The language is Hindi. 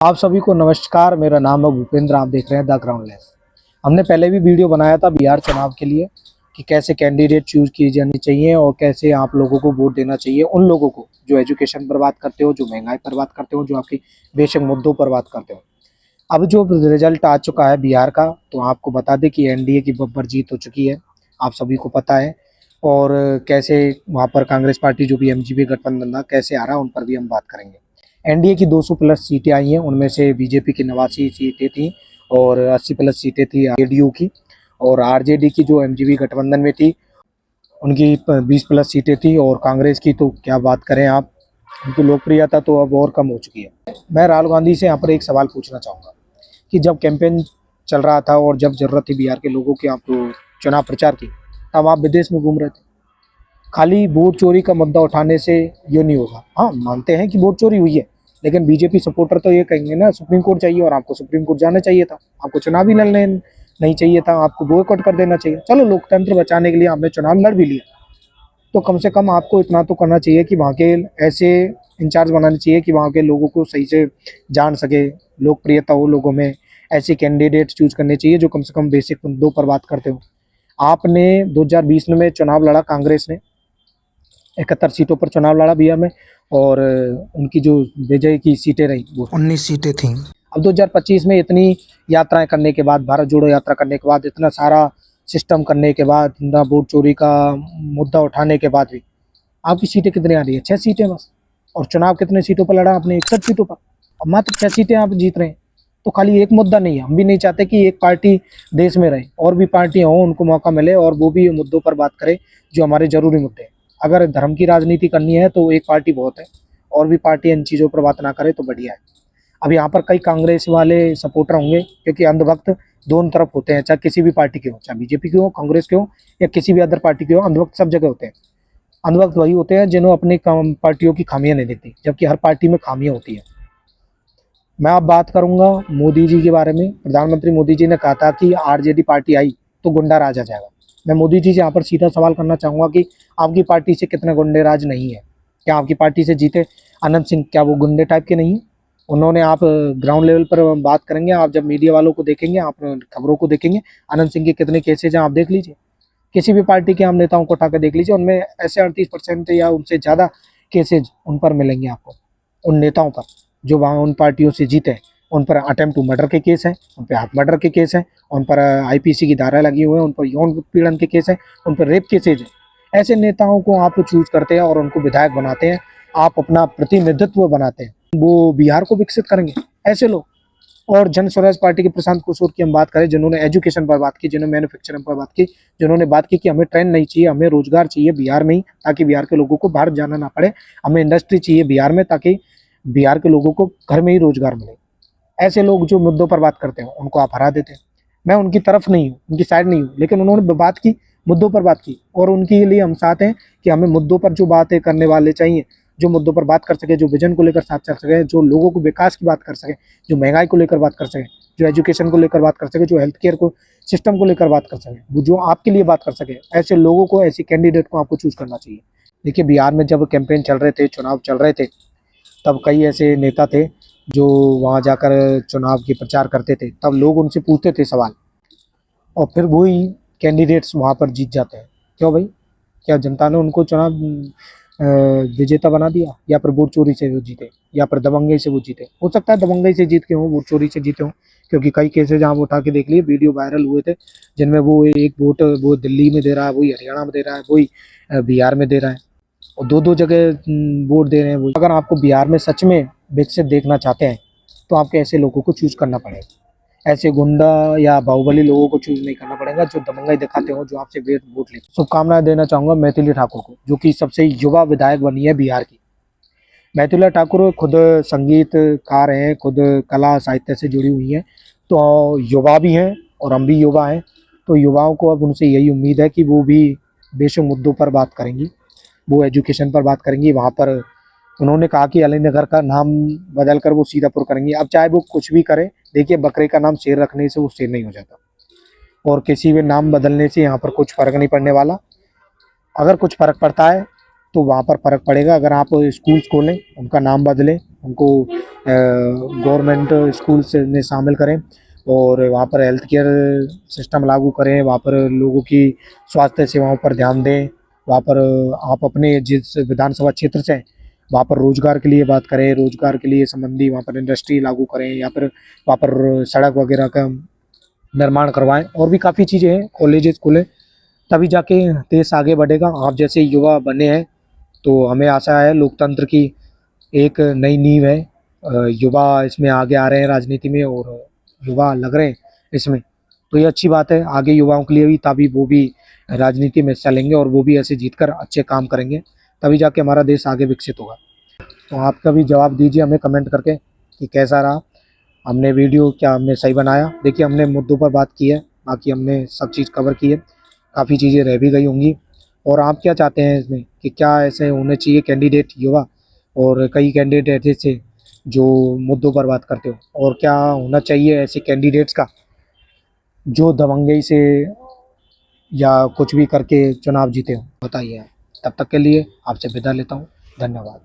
आप सभी को नमस्कार। मेरा नाम है भूपेंद्र। आप देख रहे हैं द ग्राउंडलेस। हमने पहले भी वीडियो बनाया था बिहार चुनाव के लिए कि कैसे कैंडिडेट चूज किए जाने चाहिए और कैसे आप लोगों को वोट देना चाहिए उन लोगों को जो एजुकेशन पर बात करते हो, जो महंगाई पर बात करते हो, जो आपकी बेसिक मुद्दों पर बात करते हो। अब जो रिजल्ट आ चुका है बिहार का, तो आपको बता दें कि एनडीए की बब्बर जीत हो चुकी है, आप सभी को पता है। और कैसे वहाँ पर कांग्रेस पार्टी जो भी एमजीपी गठबंधन था कैसे आ रहा है, उन पर भी हम बात करेंगे। एनडीए की 200 प्लस सीटें आई हैं, उनमें से बीजेपी की 89 सीटें थी और 80 प्लस सीटें थी जेडीयू की। और आरजेडी की जो एमजीपी गठबंधन में थी उनकी 20 प्लस सीटें थी। और कांग्रेस की तो क्या बात करें आप, उनकी लोकप्रियता तो अब और कम हो चुकी है। मैं राहुल गांधी से यहाँ पर एक सवाल पूछना चाहूँगा कि जब कैंपेन चल रहा था और जब जरूरत थी बिहार के लोगों की आपको चुनाव प्रचार की, तब आप विदेश में घूम रहे थे। खाली वोट चोरी का मुद्दा उठाने से ये नहीं होगा। हाँ, मानते हैं कि वोट चोरी हुई है, लेकिन बीजेपी सपोर्टर तो ये कहेंगे ना सुप्रीम कोर्ट चाहिए, और आपको सुप्रीम कोर्ट जाना चाहिए था, आपको चुनाव ही लड़ने नहीं चाहिए था, आपको बॉयकॉट कर देना चाहिए। चलो, लोकतंत्र बचाने के लिए आपने चुनाव लड़ भी लिया, तो कम से कम आपको इतना तो करना चाहिए कि वहाँ के ऐसे इंचार्ज बनाने चाहिए कि वहाँ के लोगों को सही से जान सके, लोकप्रियता हो लोगों में। ऐसे कैंडिडेट चूज करने चाहिए जो कम से कम बेसिक मुद्दों पर बात करते हो। आपने 2020 में चुनाव लड़ा, कांग्रेस ने 71 सीटों पर चुनाव लड़ा बिहार में, और उनकी जो विजय की सीटें रही वो 19 सीटें थीं। अब 2025 में इतनी यात्राएं करने के बाद, भारत जोड़ो यात्रा करने के बाद, इतना सारा सिस्टम करने के बाद, ना वोट चोरी का मुद्दा उठाने के बाद भी आपकी सीटें कितनी आ रही है? 6 सीटें बस। और चुनाव कितने सीटों पर लड़ा आपने? 61 सीटों पर, और मात्र 6 सीटें आप जीत रहे हैं। तो खाली एक मुद्दा नहीं है। हम भी नहीं चाहते कि एक पार्टी देश में रहे, और भी पार्टियां हों, उनको मौका मिले और वो भी मुद्दों पर बात करे जो हमारे जरूरी मुद्दे हैं। अगर धर्म की राजनीति करनी है तो एक पार्टी बहुत है, और भी पार्टी इन चीज़ों पर बात ना करे तो बढ़िया है। अब यहाँ पर कई कांग्रेस वाले सपोर्टर होंगे, क्योंकि अंधभक्त दोनों तरफ होते हैं, चाहे किसी भी पार्टी के हो, चाहे बीजेपी के हो, कांग्रेस के हो, या किसी भी अदर पार्टी के हो। अंधभक्त सब जगह होते हैं। अंधभक्त वही होते हैं जिन्होंने अपनी पार्टियों की खामियां नहीं देखती, जबकि हर पार्टी में खामियां होती है। मैं अब बात करूंगा मोदी जी के बारे में। प्रधानमंत्री मोदी जी ने कहा था कि आरजेडी पार्टी आई तो गुंडा राज आ जाएगा। मैं मोदी जी से यहाँ पर सीधा सवाल करना चाहूँगा कि आपकी पार्टी से कितने गुंडे राज नहीं है? क्या आपकी पार्टी से जीते आनंद सिंह, क्या वो गुंडे टाइप के नहीं है? उन्होंने, आप ग्राउंड लेवल पर बात करेंगे, आप जब मीडिया वालों को देखेंगे, आप खबरों को देखेंगे, आनंद सिंह के कितने केसेज हैं आप देख लीजिए। किसी भी पार्टी के आम नेताओं को उठा कर देख लीजिए, उनमें ऐसे 38% या उनसे ज़्यादा केसेज उन पर मिलेंगे आपको, उन नेताओं पर जो वहाँ उन पार्टियों से जीते हैं। उन पर अटेम्प्ट टू मर्डर के केस हैं, उन पर हाथ मर्डर के केस हैं, उन पर आईपीसी की धारा लगी हुई है, उन पर यौन उत्पीड़न के केस हैं, उन पर रेप केसेज हैं। ऐसे नेताओं को आप चूज करते हैं और उनको विधायक बनाते हैं, आप अपना प्रतिनिधित्व बनाते हैं, वो बिहार को विकसित करेंगे ऐसे लोग। और जन स्वराज पार्टी के प्रशांत किशोर की हम बात करें, जिन्होंने एजुकेशन पर बात की, जिन्होंने मैन्युफैक्चरिंग पर बात की, जिन्होंने बात की कि हमें ट्रेन नहीं चाहिए, हमें रोजगार चाहिए बिहार में ही, ताकि बिहार के लोगों को बाहर जाना ना पड़े। हमें इंडस्ट्री चाहिए बिहार में, ताकि बिहार के लोगों को घर में ही रोजगार मिले। ऐसे लोग जो मुद्दों पर बात करते हैं उनको आप हरा देते हैं। मैं उनकी तरफ नहीं हूँ, उनकी साइड नहीं हूँ, लेकिन उन्होंने बात की, मुद्दों पर बात की, और उनके लिए हम साथ हैं कि हमें मुद्दों पर जो बातें करने वाले चाहिए, जो मुद्दों पर बात कर सके, जो विजन को लेकर साथ चल सके, जो लोगों को विकास की बात कर सके, जो महंगाई को लेकर बात कर सके, जो एजुकेशन को लेकर बात कर सके, जो हेल्थ केयर को सिस्टम को लेकर बात कर सके, वो जो आपके लिए बात कर सके, ऐसे लोगों को, ऐसे कैंडिडेट को आपको चूज करना चाहिए। देखिए, बिहार में जब कैंपेन चल रहे थे, चुनाव चल रहे थे, तब कई ऐसे नेता थे जो वहाँ जाकर चुनाव की प्रचार करते थे। तब लोग उनसे पूछते थे सवाल, और फिर वही कैंडिडेट्स वहाँ पर जीत जाते हैं। क्यों भाई? क्या जनता ने उनको चुनाव विजेता बना दिया, या फिर वोट चोरी से वो जीते, या फिर दबंगई से वो जीते? हो सकता है दबंगई से जीत के हों, वोट चोरी से जीते हों, क्योंकि कई केसेज आप उठा के देख लिए, वीडियो वायरल हुए थे, जिनमें वो एक वोट वो दिल्ली में दे रहा है, वही हरियाणा में दे रहा है, वही बिहार में दे रहा है, और दो दो जगह वोट दे रहे हैं वो। अगर आपको बिहार में सच में विकसित देखना चाहते हैं, तो आपको ऐसे लोगों को चूज करना पड़ेगा। ऐसे गुंडा या बाहुबली लोगों को चूज नहीं करना पड़ेगा, जो दबंगाई दिखाते हो, जो आपसे वोट लेते। शुभकामनाएं देना चाहूंगा मैथिली ठाकुर को, जो कि सबसे युवा विधायक बनी है बिहार की। मैथिली ठाकुर खुद संगीतकार हैं, खुद कला साहित्य से जुड़ी हुई हैं, तो युवा भी हैं और हम भी युवा हैं। तो युवाओं को अब उनसे यही उम्मीद है कि वो भी बेशक मुद्दों पर बात करेंगी, वो एजुकेशन पर बात करेंगी। वहाँ पर उन्होंने कहा कि अलीनगर का नाम बदलकर वो सीतापुर करेंगे। अब चाहे वो कुछ भी करे, देखिए, बकरे का नाम शेर रखने से वो शेर नहीं हो जाता, और किसी भी नाम बदलने से यहाँ पर कुछ फर्क नहीं पड़ने वाला। अगर कुछ फर्क पड़ता है तो वहाँ पर फ़र्क पड़ेगा। अगर आप स्कूल्स खोलें, उनका नाम बदलें, उनको गवर्नमेंट स्कूल्स में शामिल करें और वहाँ पर हेल्थ केयर सिस्टम लागू करें, वहाँ पर लोगों की स्वास्थ्य सेवाओं पर ध्यान दें, वहाँ पर आप अपने जिस विधानसभा क्षेत्र से हैं वहाँ पर रोजगार के लिए बात करें, रोजगार के लिए संबंधी वहाँ पर इंडस्ट्री लागू करें, या फिर वहाँ पर सड़क वगैरह का निर्माण करवाएं, और भी काफ़ी चीज़ें हैं, कॉलेजेस खोलें, तभी जाके देश आगे बढ़ेगा। आप जैसे युवा बने हैं तो हमें आशा है लोकतंत्र की एक नई नींव है। युवा इसमें आगे आ रहे हैं राजनीति में, और युवा लग रहे हैं इसमें, तो ये अच्छी बात है आगे युवाओं के लिए भी, तभी वो भी राजनीति में हिस्सा लेंगे और वो भी ऐसे जीतकर अच्छे काम करेंगे, तभी जाके हमारा देश आगे विकसित होगा। तो आपका भी जवाब दीजिए हमें कमेंट करके कि कैसा रहा हमने वीडियो, क्या हमने सही बनाया। देखिए हमने मुद्दों पर बात की है, बाकी हमने सब चीज़ कवर की है, काफ़ी चीज़ें रह भी गई होंगी। और आप क्या चाहते हैं इसमें कि क्या ऐसे होने चाहिए कैंडिडेट युवा, और कई कैंडिडेट ऐसे जो मुद्दों पर बात करते हो, और क्या होना चाहिए ऐसे कैंडिडेट्स का जो दबंगई से या कुछ भी करके चुनाव जीते हो, बताइए आप। तब तक के लिए आपसे विदा लेता हूँ, धन्यवाद।